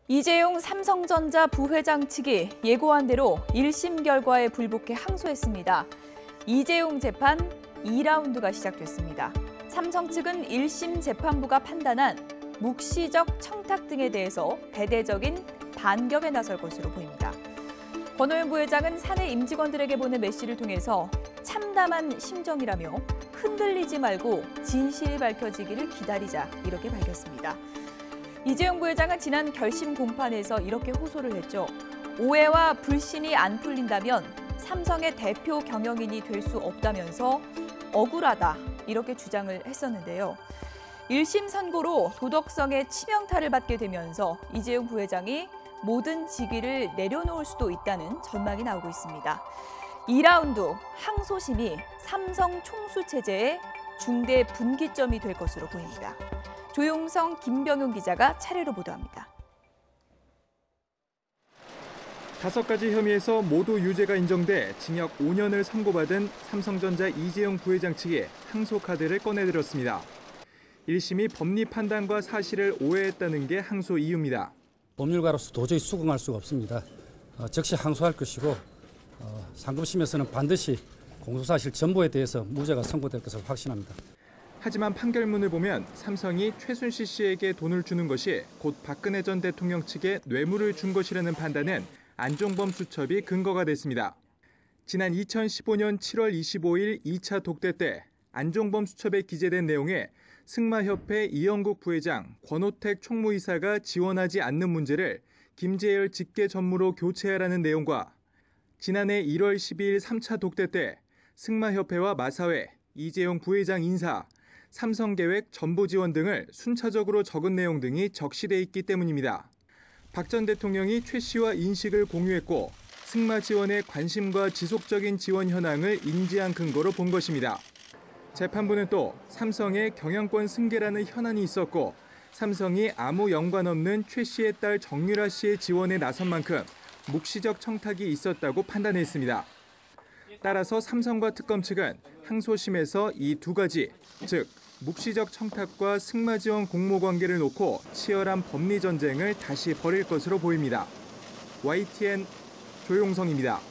이재용 삼성전자 부회장 측이 예고한 대로 1심 결과에 불복해 항소했습니다. 이재용 재판 2라운드가 시작됐습니다. 삼성 측은 1심 재판부가 판단한 묵시적 청탁 등에 대해서 대대적인 반격에 나설 것으로 보입니다. 권오현 부회장은 사내 임직원들에게 보낸 메시를 통해서 참담한 심정이라며 흔들리지 말고 진실이 밝혀지기를 기다리자 이렇게 밝혔습니다. 이재용 부회장은 지난 결심 공판에서 이렇게 호소를 했죠. 오해와 불신이 안 풀린다면 삼성의 대표 경영인이 될 수 없다면서 억울하다 이렇게 주장을 했었는데요. 1심 선고로 도덕성의 치명타를 받게 되면서 이재용 부회장이 모든 직위를 내려놓을 수도 있다는 전망이 나오고 있습니다. 2라운드 항소심이 삼성 총수체제의 중대 분기점이 될 것으로 보입니다. 조용성, 김병용 기자가 차례로 보도합니다. 5가지 혐의에서 모두 유죄가 인정돼 징역 5년을 선고받은 삼성전자 이재용 부회장 측이 항소 카드를 꺼내들었습니다. 1심이 법리 판단과 사실을 오해했다는 게 항소 이유입니다. 법률가로서 도저히 수긍할 수가 없습니다. 즉시 항소할 것이고 상급심에서는 반드시 공소사실 전부에 대해서 무죄가 선고될 것을 확신합니다. 하지만 판결문을 보면 삼성이 최순실 씨에게 돈을 주는 것이 곧 박근혜 전 대통령 측에 뇌물을 준 것이라는 판단은 안종범 수첩이 근거가 됐습니다. 지난 2015년 7월 25일 2차 독대 때 안종범 수첩에 기재된 내용에 승마협회 이영국 부회장, 권오택 총무이사가 지원하지 않는 문제를 김재열 직계 전무로 교체하라는 내용과 지난해 1월 12일 3차 독대 때 승마협회와 마사회, 이재용 부회장 인사, 삼성계획 전부 지원 등을 순차적으로 적은 내용 등이 적시돼 있기 때문입니다. 박 전 대통령이 최 씨와 인식을 공유했고 승마 지원의 관심과 지속적인 지원 현황을 인지한 근거로 본 것입니다. 재판부는 또 삼성의 경영권 승계라는 현안이 있었고 삼성이 아무 연관 없는 최 씨의 딸 정유라 씨의 지원에 나선 만큼 묵시적 청탁이 있었다고 판단했습니다. 따라서 삼성과 특검 측은 항소심에서 이 두 가지, 즉 묵시적 청탁과 승마 지원 공모 관계를 놓고 치열한 법리 전쟁을 다시 벌일 것으로 보입니다. YTN 조용성입니다.